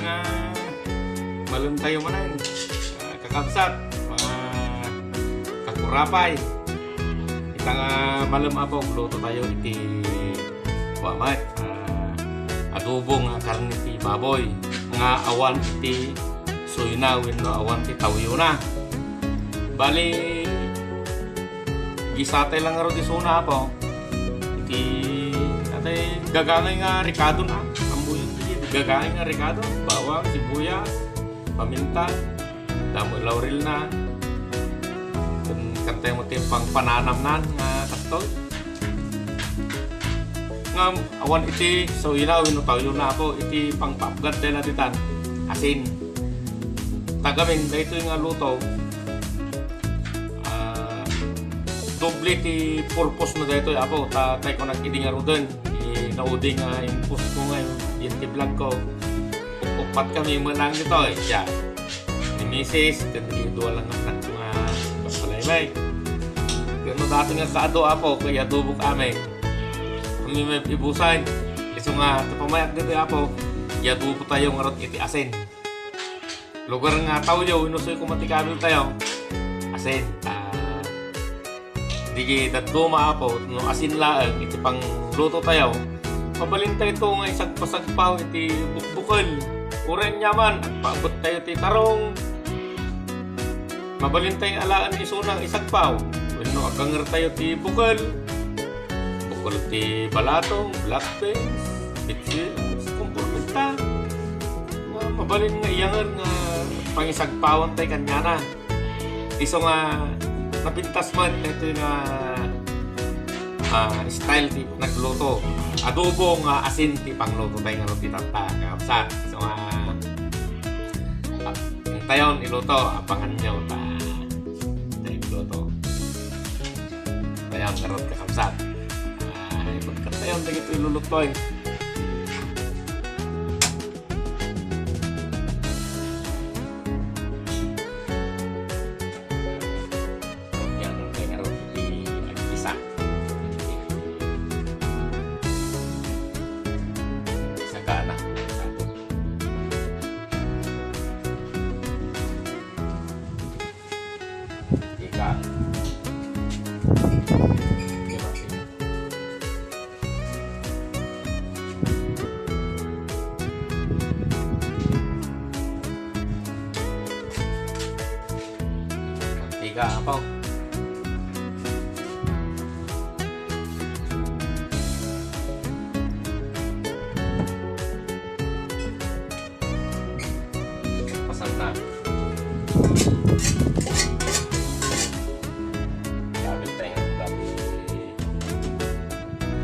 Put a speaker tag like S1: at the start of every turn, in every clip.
S1: nga malum tayo manan kakabsat kakurapay kita nga malum apo luto tayo iti wamat adobo nga karne ti baboy nga awan iti suyna wenno awan ti tawyo na bali gisatay lang nga ro ti suna po iti atay gagangay nga ricado na ambuyon ti gagangay nga ricado bawang sibuyas paminta damo laurel na kun kantay mo ti pang pananam nan nga kastoy nga awan iti suyna wenno tawyo na po iti pang papgat na titan asin tagamin dahito nga luto doble ti purpose na dito apo tatay ko nagkidi nga ruden naudi nga impus ko nga yung ti vlog ko upat kami menang dito ya ni misis kundi dua lang anak ko nga pasalaylay kaya dato nga kaado apo kaya dubok ame kami may ibusan iso nga pamayak dito apo ya dubo tayo nga rot iti asin lugar nga tawyo inusoy ko matikado tayo asin di daduma apo no asin laeng iti pang luto tayo pabalintay ito nga isagpasagpaw iti bukbukol uren nyaman agpaabot tayo ti tarong mabalintay alaan isunang isagpaw wenno aganger tayo ti bukol ti balatong black beans bitsi kumpurmenta mabalin nga iyangan nga pangisagpawan tayo kanyana iso nga napintas man ito nga style ti nagluto adobo nga asin ti pangluto tayo nga roti tata kapsa so nga tayon iluto abangan nyo ta tayo iluto tayon karot kakapsat pagkat tayon tayo ito ilulutoy apa pasang na gamit tayo dari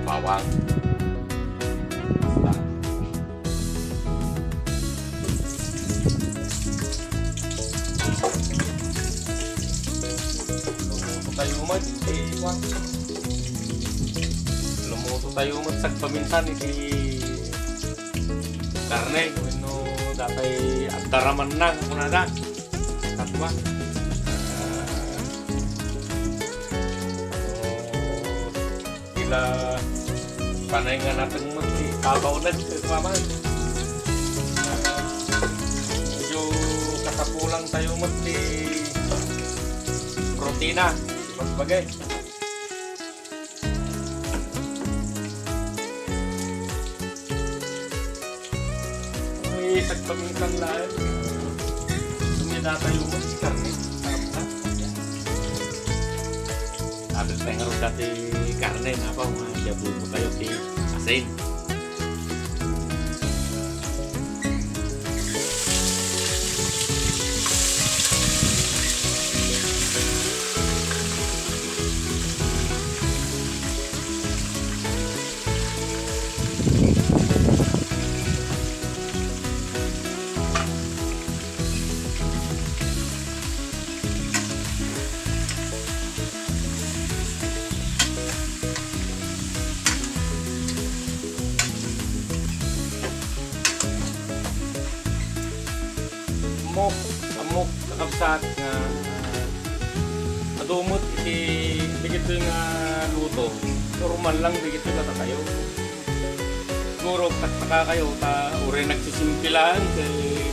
S1: bawang tayo umat iwan lumuto tayo umat sa paminsan iti karne no datay agdaraman na muna na katwa ila panay nga natin mo kabaw na paman medyo katapulang tayo mo di protina bagay. May tagpaminsan lang. Sumida tayo mo si karne. Abis tayo nga rin dati karne na pa mga jabu mo tayo ti asin. amok kakabsat nga adumot iti digito nga luto normal lang digito na tayo siguro kataka kayo ta uri nagsisimpilan kay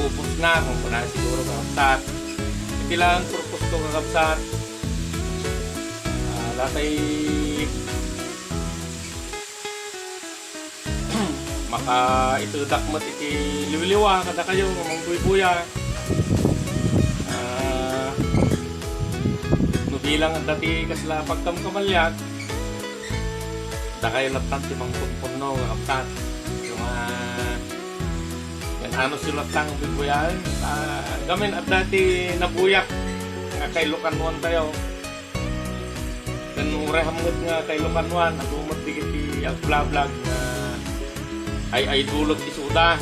S1: ipupos na kung kuna siguro kakabsat. Iti lang purpose ko kakabsat. Datay maka ito dakmat iti liwliwa kada kayo mga buy-buya. Bilang ang dati kasla pagkamkamalyag da kayo latang timang punpuno kapsat yung yan ano si latang bibuyan gamin at dati nabuyak nga kay Lukanwan tayo dan urahamot nga kay Lukanwan nagumot digit di ang vlog ay dulog ti suda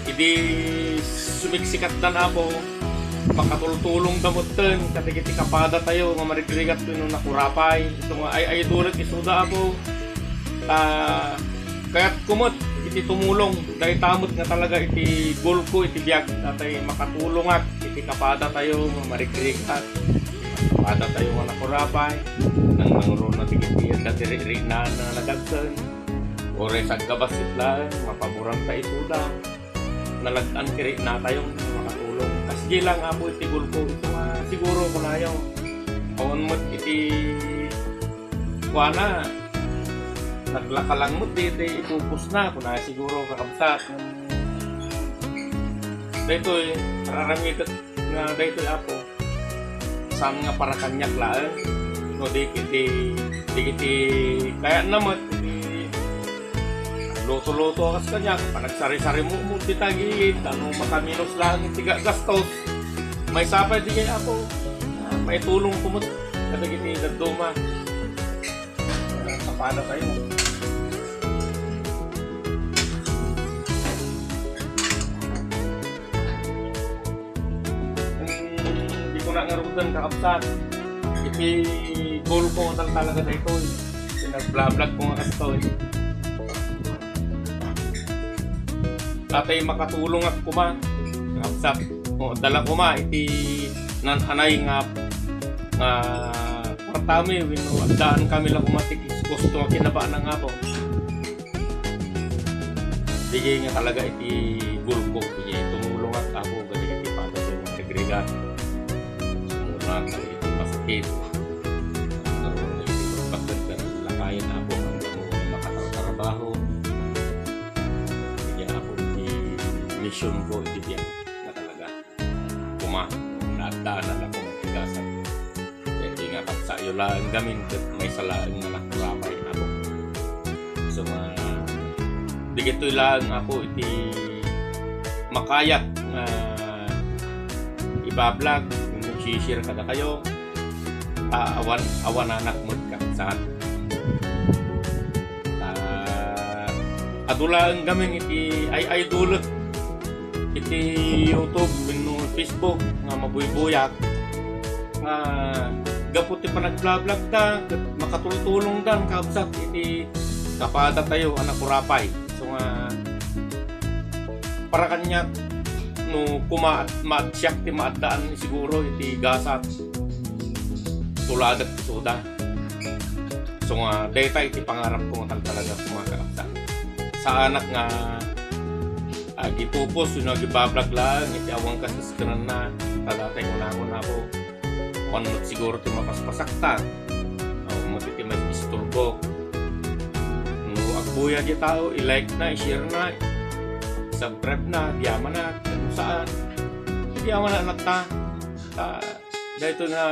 S1: hindi sumiksikat na po makatultulong damutan katigiti kapada tayo nga marigrigat ko nung nakurapay ito nga ay dulog isuda ako kaya't kumot iti tumulong dahil tamot nga talaga iti goal ko iti biyag natay makatulong at iti kapada tayo nga marigrigat kapada tayo nga nakurapay nang nanguro na tigiti at katiri na nalagagsan ore sa gabasit lang mapaburang tayo isuda nalagaan kiri na tayong makatulong kasi lang apo iti goal ko ito nga siguro kung ayaw kawan mo iti kuana naglakalang mo iti ipupos na kung ayaw siguro kakabsat dito raramitat nga dito apo saan nga para kanyak lang no di kiti kaya naman luto-luto kas kanya panagsari-sari mo titagit ano makaminos lang tiga gastos may sapay di kaya ako may tulong kumot kada gini daduma kapada tayo hindi ko na ngarudan kakapsat iti goal ko talaga na ito nag-vlog ko nga kasi ito tatay makatulong at kuma kapsat dala kuma iti nananay nga partami wino daan kami lang kumatik gusto kinabaan nga po bigay nga talaga iti gulko bigay tumulong at ako gali iti pata sa mga segregat sumunat na iti masakit naroon iti pagpagkat ka lakayan ako ang makatarabaho mission ko iti biyan na talaga kuma naadaan na lang kung matigasan hindi nga kapsa yun lang gamin may salaan nga nakurapay ako so digito lang ako iti makayak ibablog yung nagsishare kada kayo awan anak mo kaksahan adulang gamin iti ay dulot iti YouTube, no Facebook nga mabuy-buyak nga gaputi pa nag-vlog ta makatulong dan kabsat iti kapada tayo anak kurapay so nga para kanya no maadsiyak ti maadaan siguro iti gasat tuladat ti suda so nga dayta iti pangarap ko nga talaga kumakakabsat sa anak nga gipupos yun nagibablog lang iti awang kasiskeran na tadatay ko na po kung siguro iti mapaspasakta matiti may isturbo no agbuya di tao i-like na, i-share na subscribe na, diyaman na kung saan diyaman na anak ta dahito na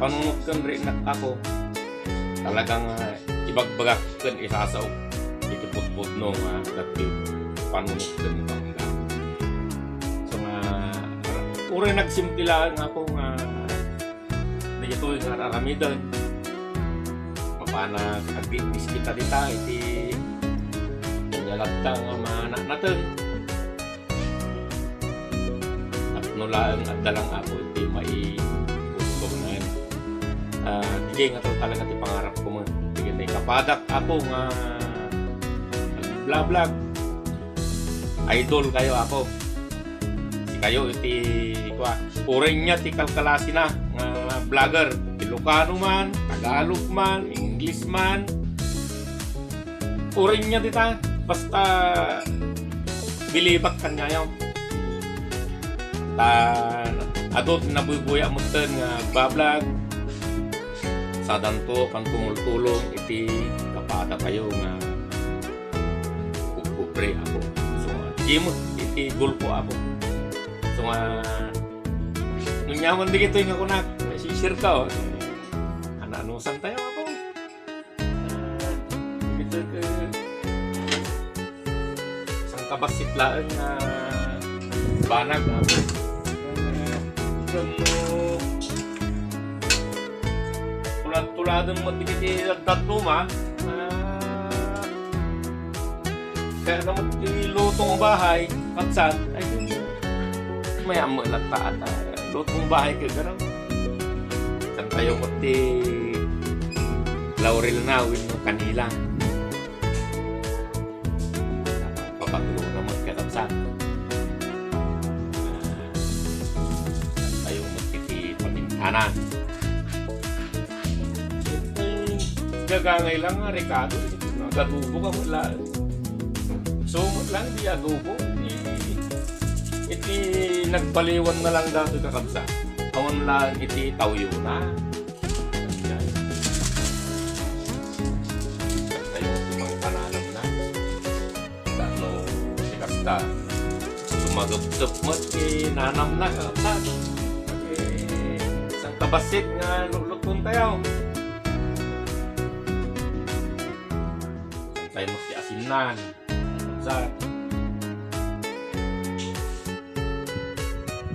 S1: panunod kan rin ako talagang ibagbagak kan isasaw iti putput no dati panunod kan bangga so nga uri nagsimtila nga po nga dito nga raramidan mapana agditis kita dita iti nyalat nga maanak natin at nulaan at dalang ako iti mai gusto na yun hindi nga ito talaga iti pangarap ko mo hindi iti kapadak ako nga vlog idol kayo ako si kayo iti uring niya ti kalkalasi na nga vlogger Ilocano man, Tagalog man, English man uring niya dita basta bilibak kan ngayon. Adot nabubuya mo ten nga bablog sa danto kan tumultulong iti kapada kayo nga kukubre ako. So imot iti gulpo ako. So nunyaman di ito yung ako na sisir ka ananusan tayo ako. Ito ka isang kabasitlaan na banag ako. Tulad-tuladan mo di tatluma kaya naman lutong bahay kapsat ay may amo lata at lutong bahay ka gano'n kan tayo mo ti laurel na win mo kanila papatulo naman ka kapsat tayo mo ti pamintana gagangay lang nga Ricardo nagadubo ka wala so lang di adubo iti nagpaliwan na lang dato kakabsa awan lang iti tawyo na tayo mga panalap na dano ikasta sumagap-sap mo nanam na kakabsa isang kabasit nga lulutong tayo tayo mas asinan sa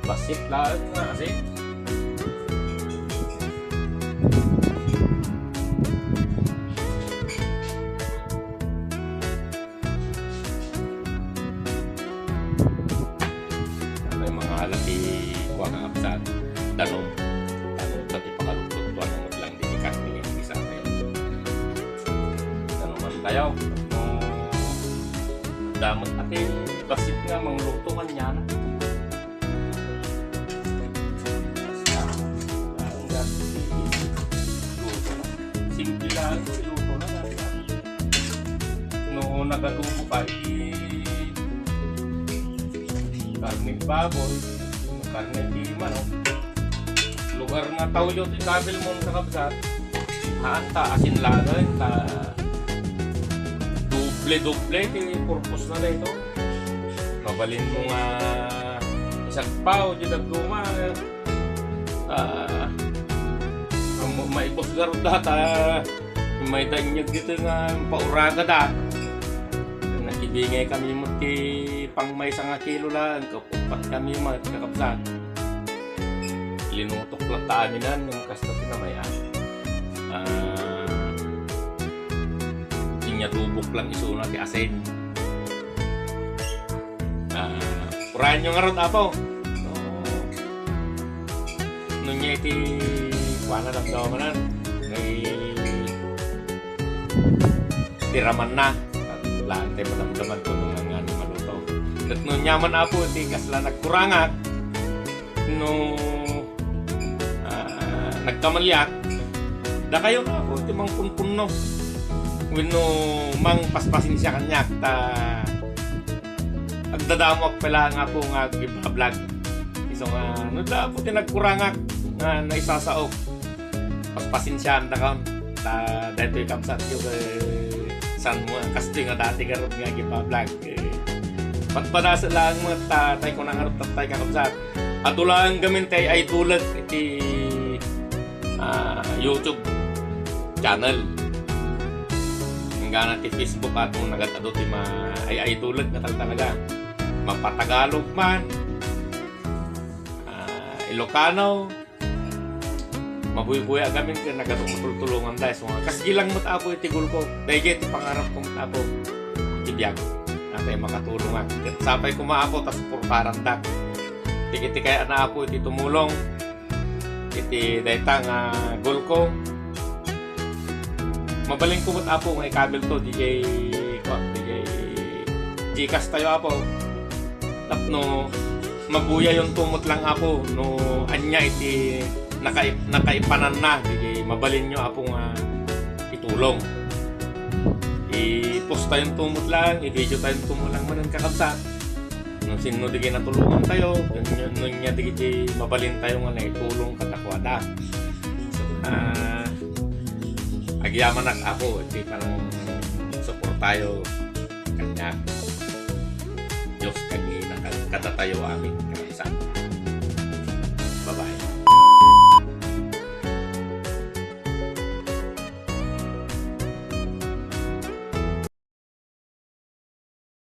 S1: basit lang nga kasi tayo mga halati kuha nga kapsat tanong sa ipakalutot tuwan mo lang dinikas niya isa tayo tanong man tayo damot ating basit nga mangluto man niya na simple lang luto na no nagadubo pa karne baboy karne di manok lugar nga tawyo ti kabil mo sa kabsat haanta asin lagan ta doble ti purpose na ito mabalin mo nga isang pao di dagduma maipos garot data may danyag dito nga pauraga da nakibingay kami mo ti pang may isang kilo lang kapupat kami mga kakabsat linutok lang taaminan yung kasta pinamayan tubok lang isuna ti asin urahan nyo nga ron apo nung niya iti kuwana lang daw manan may tiraman na lante malamdaman ko nung nga ni maluto at nung nyaman apo iti kasla nagkurangat nung nagkamalyak da kayo na apo iti mang punpuno wino mang paspasin siya kanyak ta agdadamok pala nga po nga vlog iso nga no da po tinagkurangak nga naisasaok paspasin siya anda kaon ta dito ikamsat yung san mo kasi nga dati karon nga vlog patpadasa lang mo tatay ko nang harap tatay kakamsat ato lang gamin tay ay tulad iti YouTube channel nga ti Facebook at mong nagatado ti ay tulad na talaga mapatagalog man Ilocano mabuy-buya gamin ka nagatulungan dahil so kasgilang mo tapo itigul ko dahil iti pangarap kong tapo ibiyag natay makatulong sapay kumaapo tas purparan da tikiti kaya na apo iti tumulong iti daytang gol ko mabaling kumot apo nga ikabel to DJ Gcash tayo apo tapno mabuya yung tumot lang apo no anya iti nakaipanan na DJ mabalin nyo apo nga itulong i-post tayong tumot lang i-video tayong tumot lang manan kakabsat Nung sino di natulungan tayo, nung niya di mabalin tayo nga na itulong katakwada. So, agyaman ako, di parang support tayo kanya. Diyos kami nakatatayo amin. Kaya